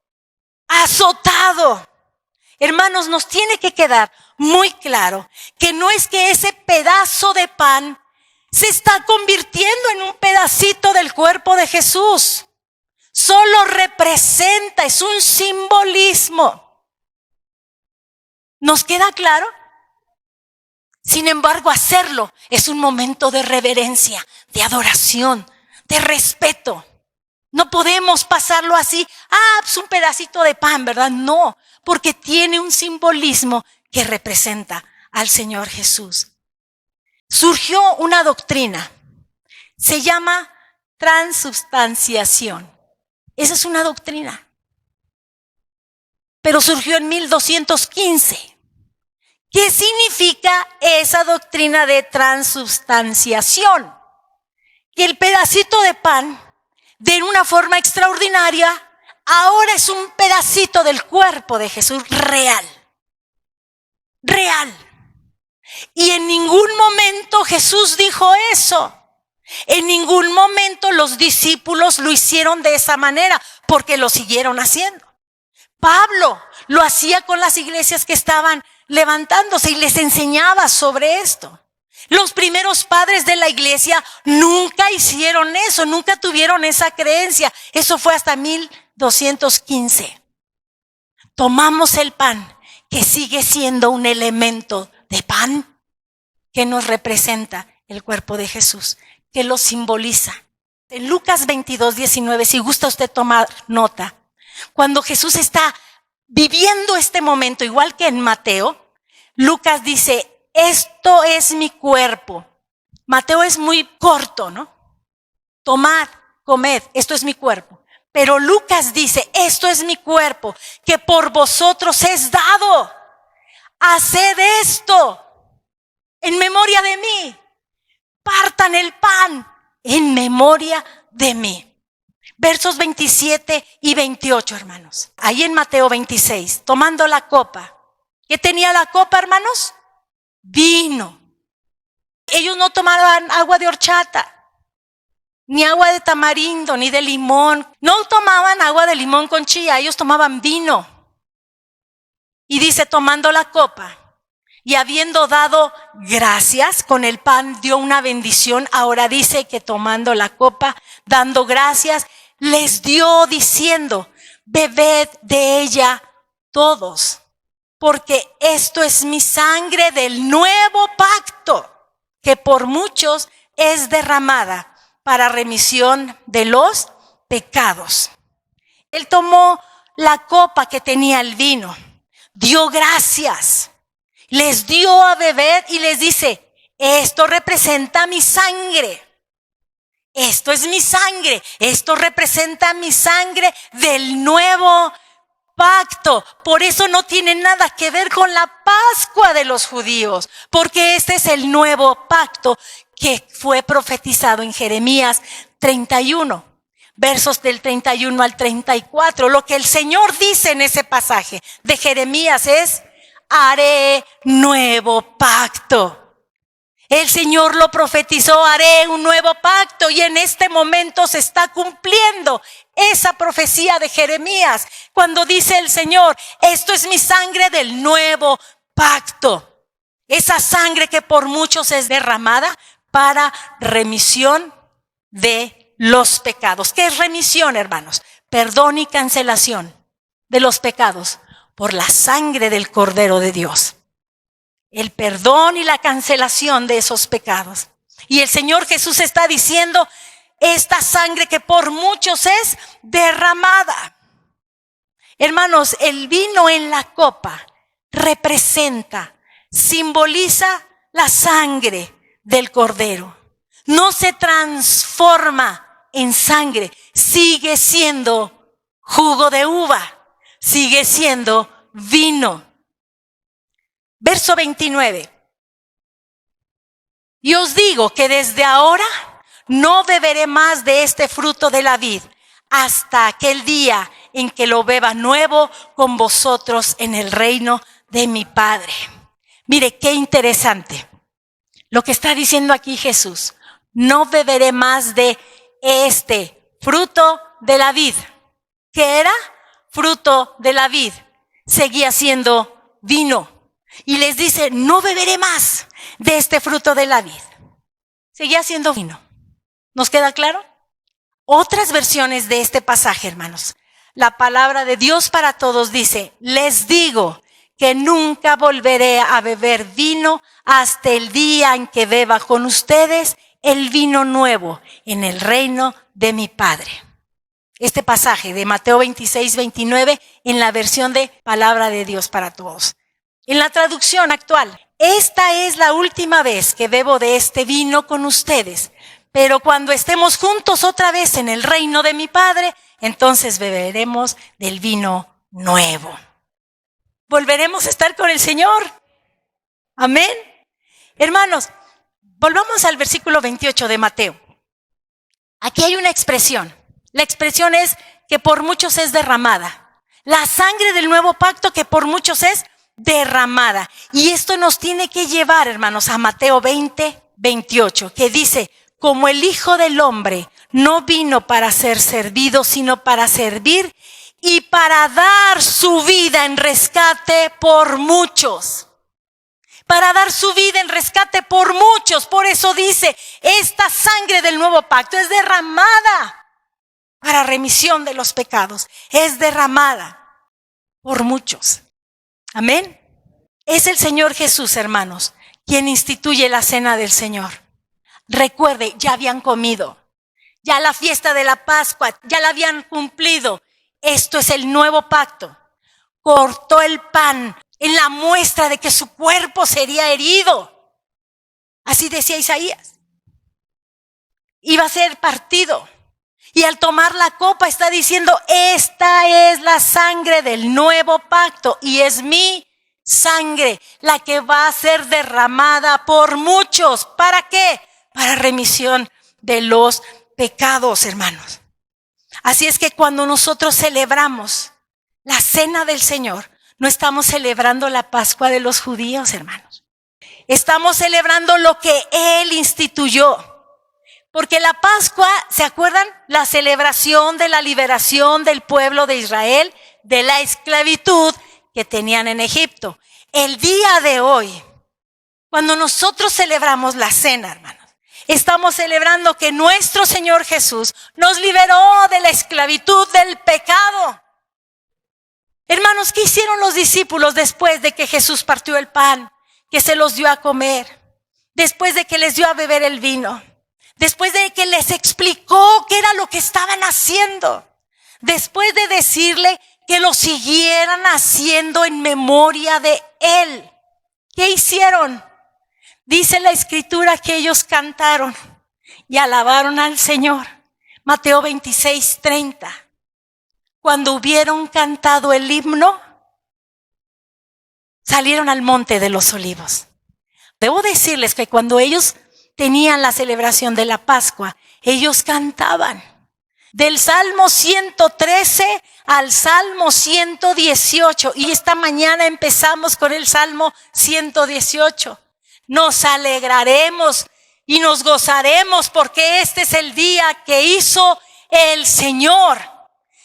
azotado. Hermanos, nos tiene que quedar muy claro que no es que ese pedazo de pan se está convirtiendo en un pedacito del cuerpo de Jesús. Solo representa, es un simbolismo. ¿Nos queda claro? Sin embargo, hacerlo es un momento de reverencia, de adoración, de respeto. No podemos pasarlo así, pues un pedacito de pan, ¿verdad? No, porque tiene un simbolismo que representa al Señor Jesús. Surgió una doctrina, se llama transubstanciación. Esa es una doctrina, pero surgió en 1215. ¿Qué significa esa doctrina de transubstanciación? Que el pedacito de pan, de una forma extraordinaria, ahora es un pedacito del cuerpo de Jesús real. Real. Y en ningún momento Jesús dijo eso. En ningún momento los discípulos lo hicieron de esa manera, porque lo siguieron haciendo. Pablo lo hacía con las iglesias que estaban levantándose y les enseñaba sobre esto. Los primeros padres de la iglesia nunca hicieron eso, nunca tuvieron esa creencia. Eso fue hasta 1215. Tomamos el pan, que sigue siendo un elemento de pan, que nos representa el cuerpo de Jesús, que lo simboliza. En Lucas 22:19, si gusta usted tomar nota, cuando Jesús está viviendo este momento, igual que en Mateo, Lucas dice, esto es mi cuerpo. Mateo es muy corto, ¿no? Tomad, comed, esto es mi cuerpo. Pero Lucas dice, esto es mi cuerpo, que por vosotros es dado. Haced esto en memoria de mí. Partan el pan en memoria de mí. Versos 27 y 28, hermanos. Ahí en Mateo 26, tomando la copa. ¿Qué tenía la copa, hermanos? Vino. Ellos no tomaban agua de horchata. ni agua de tamarindo, ni de limón. No tomaban agua de limón con chía, ellos tomaban vino. Y dice, tomando la copa y habiendo dado gracias, con el pan dio una bendición. Ahora dice que tomando la copa, dando gracias, les dio diciendo, bebed de ella todos, porque esto es mi sangre del nuevo pacto, que por muchos es derramada para remisión de los pecados. Él tomó la copa que tenía el vino, dio gracias, les dio a beber y les dice, esto representa mi sangre. Esto es mi sangre, esto representa mi sangre del nuevo pacto. Por eso no tiene nada que ver con la Pascua de los judíos, porque este es el nuevo pacto que fue profetizado en Jeremías 31, versos del 31 al 34. Lo que el Señor dice en ese pasaje de Jeremías es, haré nuevo pacto. El Señor lo profetizó, haré un nuevo pacto, y en este momento se está cumpliendo esa profecía de Jeremías, cuando dice el Señor, esto es mi sangre del nuevo pacto. Esa sangre que por muchos es derramada para remisión de los pecados. ¿Qué es remisión, hermanos? Perdón y cancelación de los pecados por la sangre del Cordero de Dios. El perdón y la cancelación de esos pecados. Y el Señor Jesús está diciendo, esta sangre que por muchos es derramada. Hermanos, el vino en la copa representa, simboliza la sangre del Cordero. No se transforma en sangre, sigue siendo jugo de uva, sigue siendo vino. Verso 29. Y os digo que desde ahora no beberé más de este fruto de la vid hasta aquel día en que lo beba nuevo con vosotros en el reino de mi Padre. Mire, qué interesante lo que está diciendo aquí Jesús. No beberé más de este fruto de la vid. ¿Qué era? Fruto de la vid. Seguía siendo vino. Y les dice, no beberé más de este fruto de la vid. Seguía siendo vino. ¿Nos queda claro? Otras versiones de este pasaje, hermanos. La palabra de Dios para todos dice, les digo que nunca volveré a beber vino hasta el día en que beba con ustedes el vino nuevo en el reino de mi Padre. Este pasaje de Mateo 26, 29 en la versión de Palabra de Dios para todos. En la traducción actual, esta es la última vez que bebo de este vino con ustedes, pero cuando estemos juntos otra vez en el reino de mi Padre, entonces beberemos del vino nuevo. Volveremos a estar con el Señor. Amén. Hermanos, volvamos al versículo 28 de Mateo. Aquí hay una expresión. La expresión es que por muchos es derramada. La sangre del nuevo pacto que por muchos es derramada. Y esto nos tiene que llevar, hermanos, a Mateo 20, 28, que dice, como el Hijo del Hombre no vino para ser servido, sino para servir y para dar su vida en rescate por muchos. Para dar su vida en rescate por muchos. Por eso dice, esta sangre del nuevo pacto es derramada para remisión de los pecados. Es derramada por muchos. Amén. Es el Señor Jesús, hermanos, quien instituye la cena del Señor. Recuerde, ya habían comido. Ya la fiesta de la Pascua, ya la habían cumplido. Esto es el nuevo pacto. Cortó el pan en la muestra de que su cuerpo sería herido. Así decía Isaías. Iba a ser partido. Y al tomar la copa está diciendo, esta es la sangre del nuevo pacto y es mi sangre la que va a ser derramada por muchos. ¿Para qué? Para remisión de los pecados, hermanos. Así es que cuando nosotros celebramos la cena del Señor, no estamos celebrando la Pascua de los judíos, hermanos. Estamos celebrando lo que Él instituyó Porque la Pascua, ¿se acuerdan? La celebración de la liberación del pueblo de Israel de la esclavitud que tenían en Egipto. El día de hoy, cuando nosotros celebramos la cena, hermanos, estamos celebrando que nuestro Señor Jesús nos liberó de la esclavitud del pecado. Hermanos, ¿qué hicieron los discípulos después de que Jesús partió el pan, que se los dio a comer, después de que les dio a beber el vino, después de que les explicó qué era lo que estaban haciendo, después de decirle que lo siguieran haciendo en memoria de Él? ¿Qué hicieron? Dice la Escritura que ellos cantaron y alabaron al Señor. Mateo 26:30. Cuando hubieron cantado el himno, salieron al monte de los olivos. Debo decirles que cuando ellos tenían la celebración de la Pascua, ellos cantaban. Del Salmo 113 al Salmo 118. Y esta mañana empezamos con el Salmo 118. Nos alegraremos y nos gozaremos porque este es el día que hizo el Señor.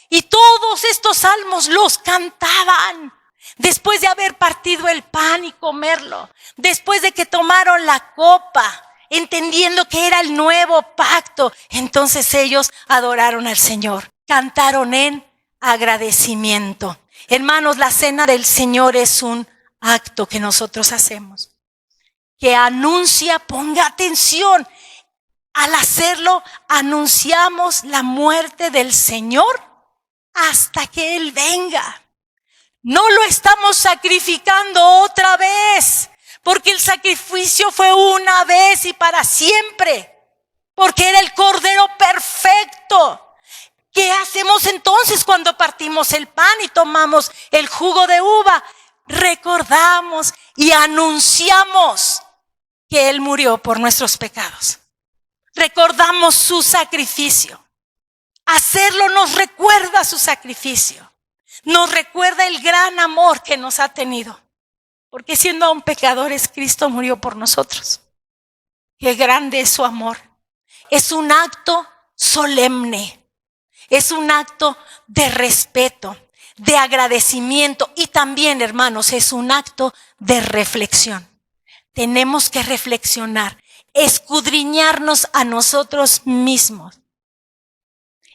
Y todos estos salmos los cantaban después de haber partido el pan y comerlo, después de que tomaron la copa, entendiendo que era el nuevo pacto. Entonces ellos adoraron al Señor, cantaron en agradecimiento. Hermanos, la cena del Señor es un acto que nosotros hacemos, que anuncia, ponga atención, al hacerlo anunciamos la muerte del Señor hasta que Él venga. No lo estamos sacrificando otra vez, porque el sacrificio fue una vez y para siempre, porque era el Cordero perfecto. ¿Qué hacemos entonces cuando partimos el pan y tomamos el jugo de uva? Recordamos y anunciamos que Él murió por nuestros pecados. Recordamos su sacrificio. Hacerlo nos recuerda su sacrificio. Nos recuerda el gran amor que nos ha tenido. Porque siendo aún pecadores, Cristo murió por nosotros. Qué grande es su amor. Es un acto solemne. Es un acto de respeto, de agradecimiento. Y también, hermanos, es un acto de reflexión. Tenemos que reflexionar, escudriñarnos a nosotros mismos.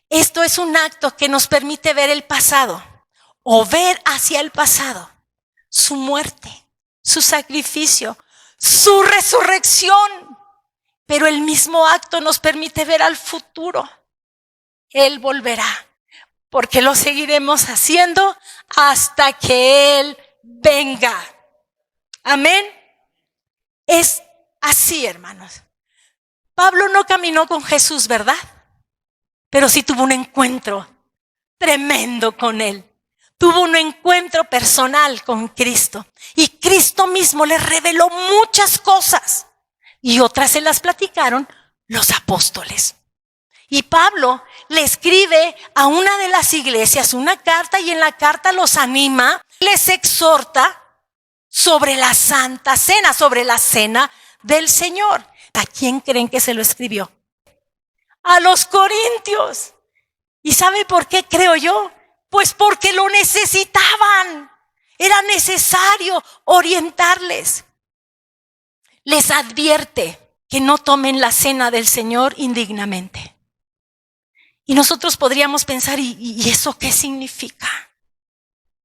Esto es un acto que nos permite ver el pasado o ver hacia el pasado su muerte, su sacrificio, su resurrección. Pero el mismo acto nos permite ver al futuro. Él volverá, porque lo seguiremos haciendo hasta que Él venga. Amén. Es así, hermanos. Pablo no caminó con Jesús, ¿verdad? Pero sí tuvo un encuentro tremendo con Él. Tuvo un encuentro personal con Cristo. Y Cristo mismo le reveló muchas cosas. Y otras se las platicaron los apóstoles. Y Pablo le escribe a una de las iglesias una carta y en la carta los anima, les exhorta sobre la Santa Cena, sobre la Cena del Señor. ¿A quién creen que se lo escribió? A los corintios. ¿Y sabe por qué creo yo? Pues porque lo necesitaban. Era necesario orientarles. Les advierte que no tomen la cena del Señor indignamente. Y nosotros podríamos pensar, ¿y eso qué significa?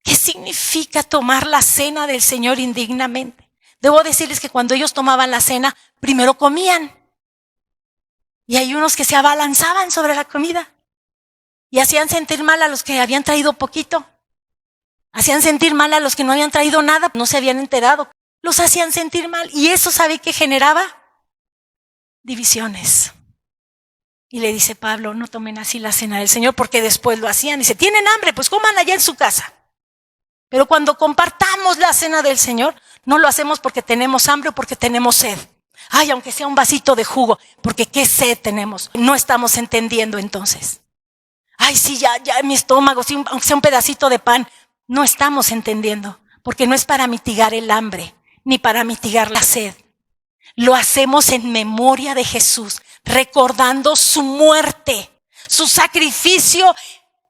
¿Qué significa tomar la cena del Señor indignamente? Debo decirles que cuando ellos tomaban la cena, primero comían. Y hay unos que se abalanzaban sobre la comida. Y hacían sentir mal a los que habían traído poquito. Hacían sentir mal a los que no habían traído nada, no se habían enterado. Los hacían sentir mal. Y eso, ¿sabe qué generaba? Divisiones. Y le dice Pablo, no tomen así la cena del Señor, porque después lo hacían. Dice, ¿tienen hambre? Pues coman allá en su casa. Pero cuando compartamos la cena del Señor, no lo hacemos porque tenemos hambre o porque tenemos sed. Ay, aunque sea un vasito de jugo, porque qué sed tenemos. No estamos entendiendo entonces. Ay, sí, ya en mi estómago, sí, aunque sea un pedacito de pan. No estamos entendiendo, porque no es para mitigar el hambre, ni para mitigar la sed. Lo hacemos en memoria de Jesús, recordando su muerte, su sacrificio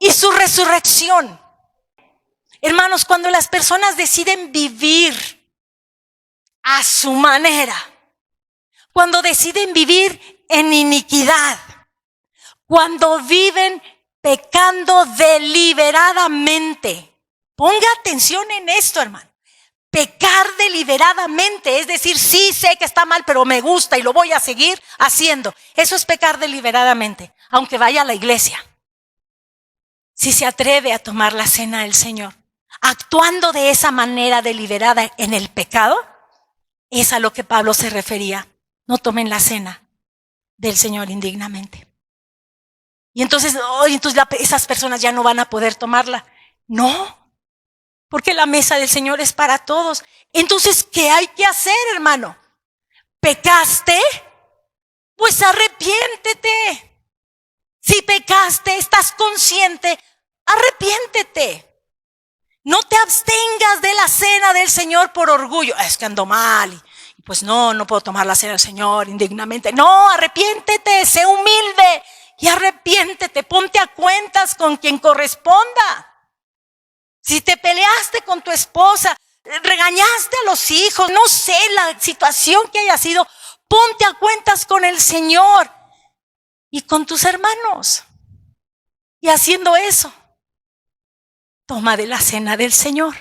y su resurrección. Hermanos, cuando las personas deciden vivir a su manera, cuando deciden vivir en iniquidad, cuando viven pecando deliberadamente, ponga atención en esto, hermano. Pecar deliberadamente, es decir, sí sé que está mal, pero me gusta y lo voy a seguir haciendo. Eso es pecar deliberadamente, aunque vaya a la iglesia. Si se atreve a tomar la cena del Señor, actuando de esa manera deliberada en el pecado, es a lo que Pablo se refería. No tomen la cena del Señor indignamente. Y entonces esas personas ya no van a poder tomarla. No, porque la mesa del Señor es para todos. Entonces, ¿qué hay que hacer, hermano? ¿Pecaste? Pues arrepiéntete. Si pecaste, estás consciente, arrepiéntete. No te abstengas de la cena del Señor por orgullo. Es que ando mal y pues no puedo tomar la cena del Señor indignamente. No, arrepiéntete, sé humilde y arrepiéntete. Ponte a cuentas con quien corresponda. Si te peleaste con tu esposa, regañaste a los hijos, no sé la situación que haya sido, ponte a cuentas con el Señor y con tus hermanos. Y haciendo eso, toma de la cena del Señor.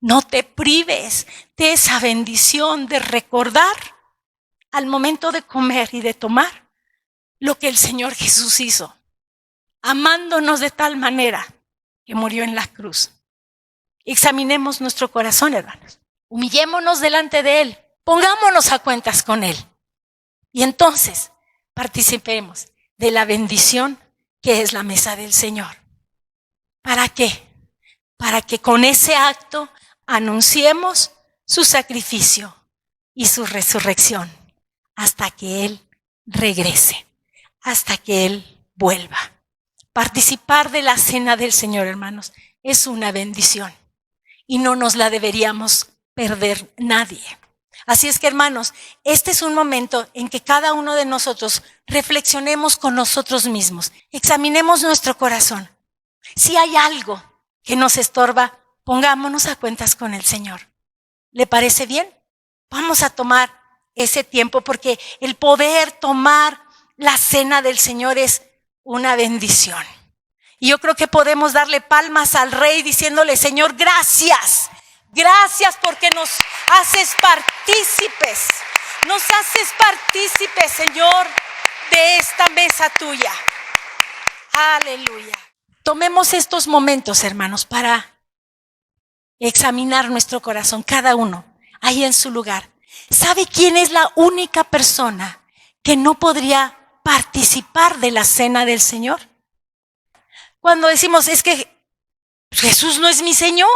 No te prives de esa bendición de recordar al momento de comer y de tomar lo que el Señor Jesús hizo, amándonos de tal manera que murió en la cruz. Examinemos nuestro corazón, hermanos. Humillémonos delante de Él. Pongámonos a cuentas con Él. Y entonces participemos de la bendición que es la mesa del Señor. ¿Para qué? Para que con ese acto anunciemos su sacrificio y su resurrección hasta que Él regrese, hasta que Él vuelva. Participar de la cena del Señor, hermanos, es una bendición. Y no nos la deberíamos perder nadie. Así es que, hermanos, este es un momento en que cada uno de nosotros reflexionemos con nosotros mismos, examinemos nuestro corazón. Si hay algo que nos estorba, pongámonos a cuentas con el Señor. ¿Le parece bien? Vamos a tomar ese tiempo porque el poder tomar la cena del Señor es una bendición. Y yo creo que podemos darle palmas al Rey diciéndole: Señor, gracias. Gracias porque nos haces partícipes. Nos haces partícipes, Señor, de esta mesa tuya. Aleluya. Tomemos estos momentos, hermanos, para examinar nuestro corazón, cada uno, ahí en su lugar. ¿Sabe quién es la única persona que no podría participar de la cena del Señor? Cuando decimos, es que Jesús no es mi Señor,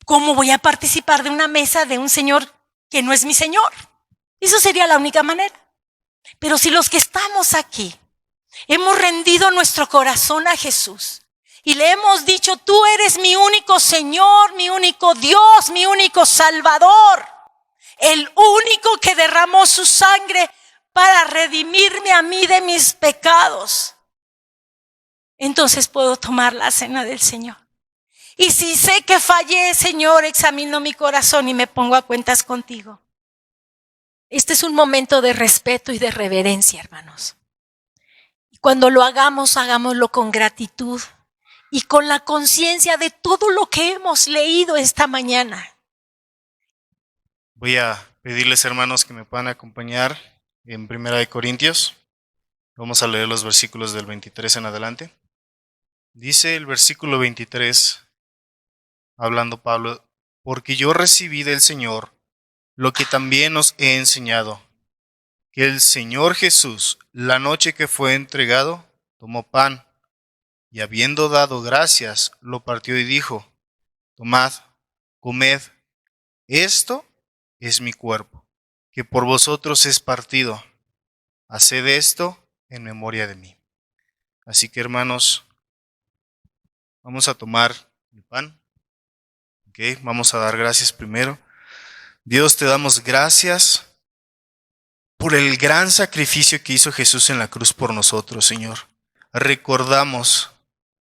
¿cómo voy a participar de una mesa de un Señor que no es mi Señor? Eso sería la única manera. Pero si los que estamos aquí hemos rendido nuestro corazón a Jesús y le hemos dicho: tú eres mi único Señor, mi único Dios, mi único Salvador, el único que derramó su sangre para redimirme a mí de mis pecados, entonces puedo tomar la cena del Señor. Y si sé que fallé, Señor, examino mi corazón y me pongo a cuentas contigo. Este es un momento de respeto y de reverencia, hermanos. Y cuando lo hagamos, hagámoslo con gratitud y con la conciencia de todo lo que hemos leído esta mañana. Voy a pedirles, hermanos, que me puedan acompañar en 1 Corintios. Vamos a leer los versículos del 23 en adelante. Dice el versículo 23, hablando Pablo: porque yo recibí del Señor lo que también os he enseñado, que el Señor Jesús, la noche que fue entregado, tomó pan, y habiendo dado gracias, lo partió y dijo: tomad, comed, esto es mi cuerpo, que por vosotros es partido. Haced esto en memoria de mí. Así que, hermanos, vamos a tomar el pan. Vamos a dar gracias primero. Dios, te damos gracias por el gran sacrificio que hizo Jesús en la cruz por nosotros, Señor. Recordamos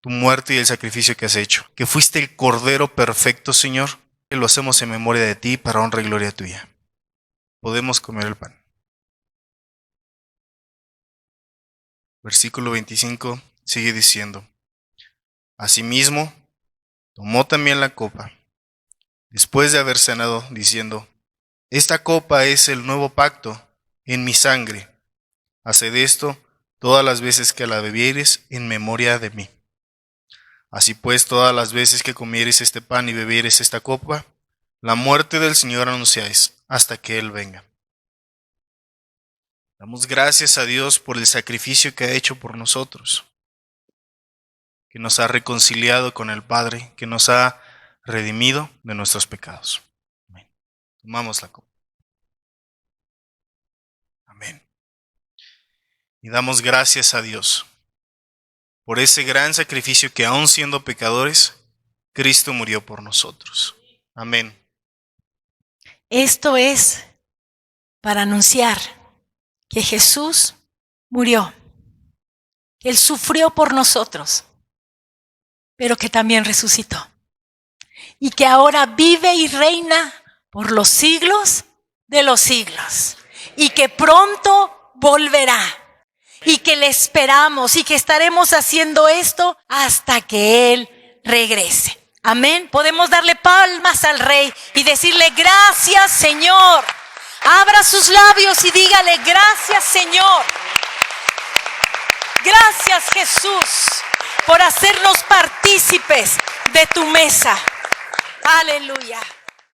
tu muerte y el sacrificio que has hecho, que fuiste el Cordero perfecto, Señor. Que lo hacemos en memoria de ti para honra y gloria tuya. Podemos comer el pan. Versículo 25 sigue diciendo: Asimismo, tomó también la copa, después de haber cenado, diciendo: Esta copa es el nuevo pacto en mi sangre. Haced esto todas las veces que la bebiereis en memoria de mí. Así pues, todas las veces que comiereis este pan y bebiereis esta copa, la muerte del Señor anunciáis hasta que Él venga. Damos gracias a Dios por el sacrificio que ha hecho por nosotros, que nos ha reconciliado con el Padre, que nos ha redimido de nuestros pecados. Amén. Tomamos la copa. Amén. Y damos gracias a Dios por ese gran sacrificio que, aun siendo pecadores, Cristo murió por nosotros. Amén. Esto es para anunciar que Jesús murió, que Él sufrió por nosotros, pero que también resucitó. Y que ahora vive y reina por los siglos de los siglos. Y que pronto volverá. Y que le esperamos y que estaremos haciendo esto hasta que Él regrese. Amén. Podemos darle palmas al Rey y decirle: gracias, Señor. Abra sus labios y dígale: gracias, Señor. Gracias, Jesús, por hacernos partícipes de tu mesa. Aleluya.